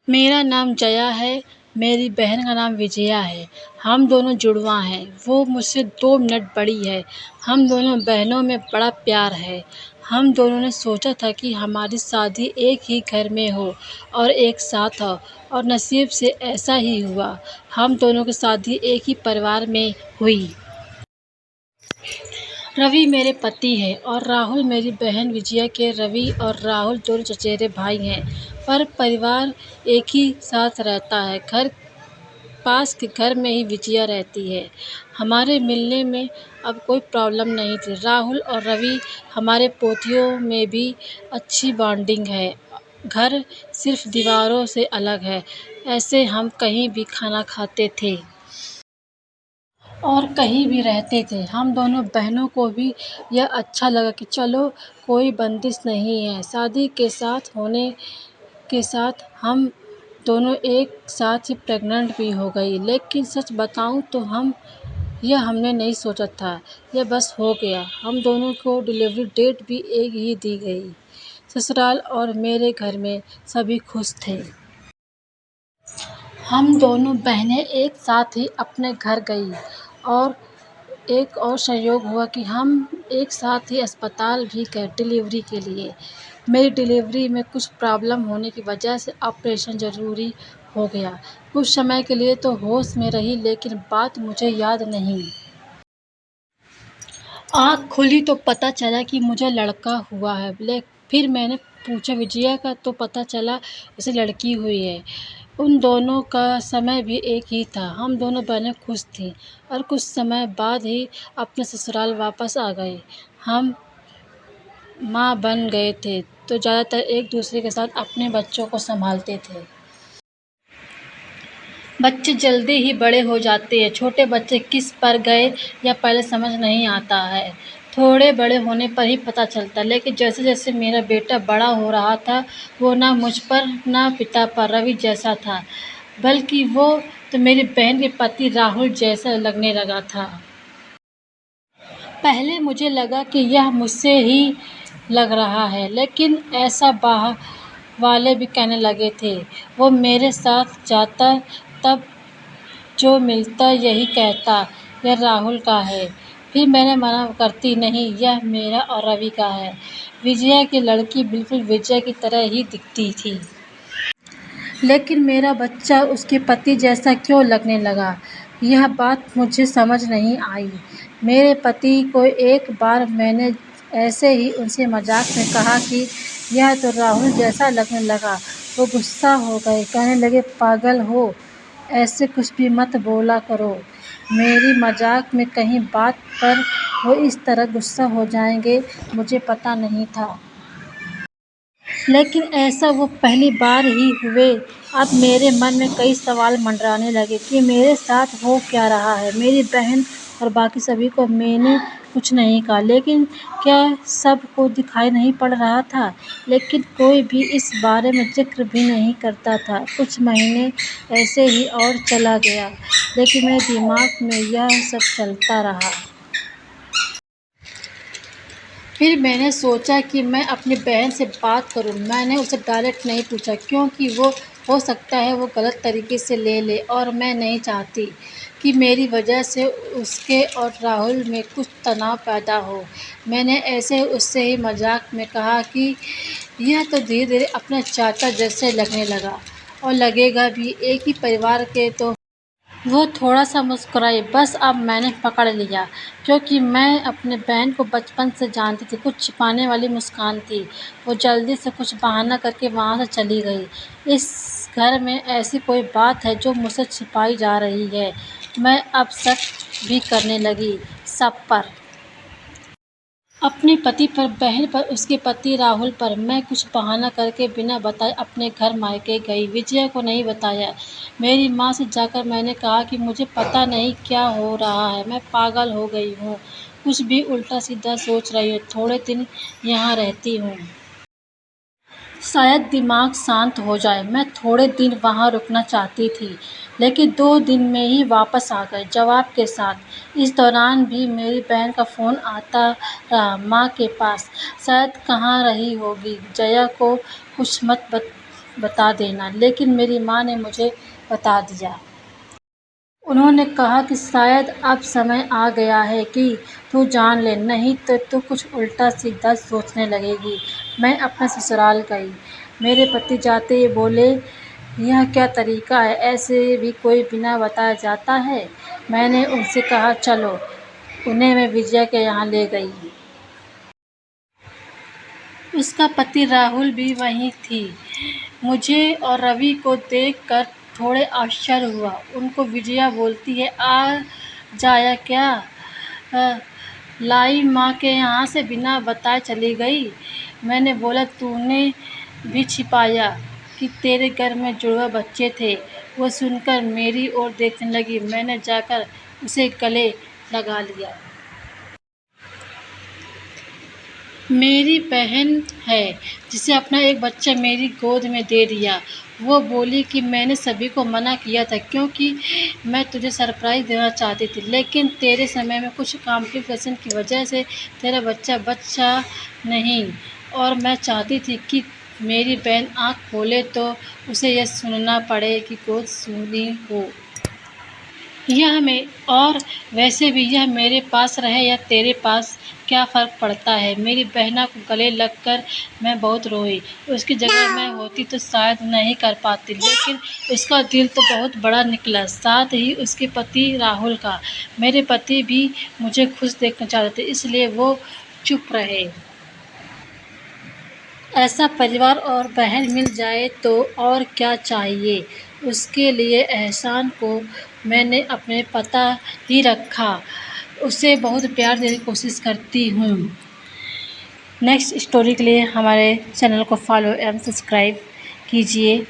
मेरा नाम जया है। मेरी बहन का नाम विजया है। हम दोनों जुड़वाँ हैं। वो मुझसे 2 मिनट बड़ी है। हम दोनों बहनों में बड़ा प्यार है। हम दोनों ने सोचा था कि हमारी शादी एक ही घर में हो और एक साथ हो, और नसीब से ऐसा ही हुआ। हम दोनों की शादी एक ही परिवार में हुई। रवि मेरे पति हैं और राहुल मेरी बहन विजया के। रवि और राहुल दोनों चचेरे भाई हैं, पर परिवार एक ही साथ रहता है। पास के घर में ही विजया रहती है। हमारे मिलने में अब कोई प्रॉब्लम नहीं थी। राहुल और रवि हमारे पोतियों में भी अच्छी बॉन्डिंग है। घर सिर्फ दीवारों से अलग है। ऐसे हम कहीं भी खाना खाते थे और कहीं भी रहते थे। हम दोनों बहनों को भी यह अच्छा लगा कि चलो, कोई बंदिश नहीं है। शादी के साथ होने के साथ हम दोनों एक साथ ही प्रेग्नेंट भी हो गई। लेकिन सच बताऊं तो हमने नहीं सोचा था, यह बस हो गया। हम दोनों को डिलीवरी डेट भी एक ही दी गई। ससुराल और मेरे घर में सभी खुश थे। हम दोनों बहनें एक साथ ही अपने घर गई, और एक और संयोग हुआ कि हम एक साथ ही अस्पताल भी गए डिलीवरी के लिए। मेरी डिलीवरी में कुछ प्रॉब्लम होने की वजह से ऑपरेशन ज़रूरी हो गया। कुछ समय के लिए तो होश में रही, लेकिन बात मुझे याद नहीं। आँख खुली तो पता चला कि मुझे लड़का हुआ है। फिर मैंने पूछा विजया का, तो पता चला उसे लड़की हुई है। उन दोनों का समय भी एक ही था। हम दोनों बहनें खुश थीं और कुछ समय बाद ही अपने ससुराल वापस आ गए। हम माँ बन गए थे, तो ज़्यादातर एक दूसरे के साथ अपने बच्चों को संभालते थे। बच्चे जल्दी ही बड़े हो जाते हैं। छोटे बच्चे किस पर गए या पहले समझ नहीं आता है। थोड़े बड़े होने पर ही पता चलता है। लेकिन जैसे जैसे मेरा बेटा बड़ा हो रहा था, वो ना मुझ पर ना पिता पर रवि जैसा था, बल्कि वो तो मेरी बहन के पति राहुल जैसा लगने लगा था। पहले मुझे लगा कि यह मुझसे ही लग रहा है, लेकिन ऐसा बाहर वाले भी कहने लगे थे। वो मेरे साथ जाता तब जो मिलता यही कहता, यह राहुल का है। फिर मैंने मना करती, नहीं, यह मेरा और रवि का है। विजया की लड़की बिल्कुल विजया की तरह ही दिखती थी, लेकिन मेरा बच्चा उसके पति जैसा क्यों लगने लगा, यह बात मुझे समझ नहीं आई। मेरे पति को एक बार मैंने ऐसे ही उनसे मजाक में कहा कि यह तो राहुल जैसा लगने लगा। वो गुस्सा हो गए, कहने लगे, पागल हो, ऐसे कुछ भी मत बोला करो। मेरी मजाक में कहीं बात पर वो इस तरह गुस्सा हो जाएंगे, मुझे पता नहीं था। लेकिन ऐसा वो पहली बार ही हुए। अब मेरे मन में कई सवाल मंडराने लगे कि मेरे साथ हो क्या रहा है। मेरी बहन और बाकी सभी को मैंने कुछ नहीं कहा, लेकिन क्या सबको दिखाई नहीं पड़ रहा था? लेकिन कोई भी इस बारे में जिक्र भी नहीं करता था। कुछ महीने ऐसे ही और चला गया, लेकिन मेरे दिमाग में यह सब चलता रहा। फिर मैंने सोचा कि मैं अपनी बहन से बात करूं। मैंने उसे डायरेक्ट नहीं पूछा, क्योंकि वो हो सकता है वो गलत तरीके से ले ले, और मैं नहीं चाहती कि मेरी वजह से उसके और राहुल में कुछ तनाव पैदा हो। मैंने ऐसे उससे ही मजाक में कहा कि यह तो धीरे धीरे अपने चाचा जैसे लगने लगा, और लगेगा भी, एक ही परिवार के तो। वो थोड़ा-सा मुस्कुराई। बस अब मैंने पकड़ लिया, क्योंकि मैं अपने बहन को बचपन से जानती थी। कुछ छिपाने वाली मुस्कान थी। वो जल्दी से कुछ बहाना करके वहाँ से चली गई। इस घर में ऐसी कोई बात है जो मुझसे छिपाई जा रही है। मैं अब शक भी करने लगी सब पर। अपने पति पर, बहन पर, उसके पति राहुल पर। मैं कुछ बहाना करके बिना बताए अपने घर मायके गई। विजया को नहीं बताया। मेरी माँ से जाकर मैंने कहा कि मुझे पता नहीं क्या हो रहा है, मैं पागल हो गई हूँ, कुछ भी उल्टा सीधा सोच रही हूँ। थोड़े दिन यहाँ रहती हूँ, शायद दिमाग शांत हो जाए। मैं थोड़े दिन वहाँ रुकना चाहती थी, लेकिन 2 दिन में ही वापस आ गए, जवाब के साथ। इस दौरान भी मेरी बहन का फ़ोन आता रहा माँ के पास। शायद कहाँ रही होगी, जया को कुछ मत बता देना, लेकिन मेरी माँ ने मुझे बता दिया। उन्होंने कहा कि शायद अब समय आ गया है कि तू जान ले, नहीं तो तू कुछ उल्टा-सीधा सोचने लगेगी। मैं अपने ससुराल गई। मेरे पति जाते ही बोले, "यह क्या तरीका है? ऐसे भी कोई बिना बताए जाता है?" मैंने उनसे कहा, "चलो।" उन्हें मैं विजया के यहाँ ले गई। उसका पति राहुल भी वहीं थी। मुझे और रवि को देखकर थोड़े आश्चर्य हुआ। उनको विजया बोलती है, "आ जाया क्या? लाई माँ के यहाँ से बिना बताए चली गई?" मैंने बोला, "तूने भी छिपाया कि तेरे घर में जुड़वा बच्चे थे।" वो सुनकर मेरी ओर देखने लगी। मैंने जाकर उसे गले लगा लिया। मेरी बहन है जिसे अपना एक बच्चा मेरी गोद में दे दिया। वो बोली कि मैंने सभी को मना किया था क्योंकि मैं तुझे सरप्राइज़ देना चाहती थी, लेकिन तेरे समय में कुछ कॉम्प्लिकेशन की वजह से तेरा बच्चा बचा नहीं, और मैं चाहती थी कि मेरी बहन आँख खोले तो उसे यह सुनना पड़े कि गोद सूनी हो। यह में और वैसे भी यह मेरे पास रहे या तेरे पास, क्या फ़र्क पड़ता है। मेरी बहना को गले लगकर मैं बहुत रोई। उसकी जगह मैं होती तो शायद नहीं कर पाती, लेकिन उसका दिल तो बहुत बड़ा निकला, साथ ही उसके पति राहुल का। मेरे पति भी मुझे खुश देखना चाहते थे, इसलिए वो चुप रहे। ऐसा परिवार और बहन मिल जाए तो और क्या चाहिए। उसके लिए एहसान को मैंने अपने पता ही रखा। उसे बहुत प्यार देने की कोशिश करती हूँ। नेक्स्ट स्टोरी के लिए हमारे चैनल को फॉलो एवं सब्सक्राइब कीजिए।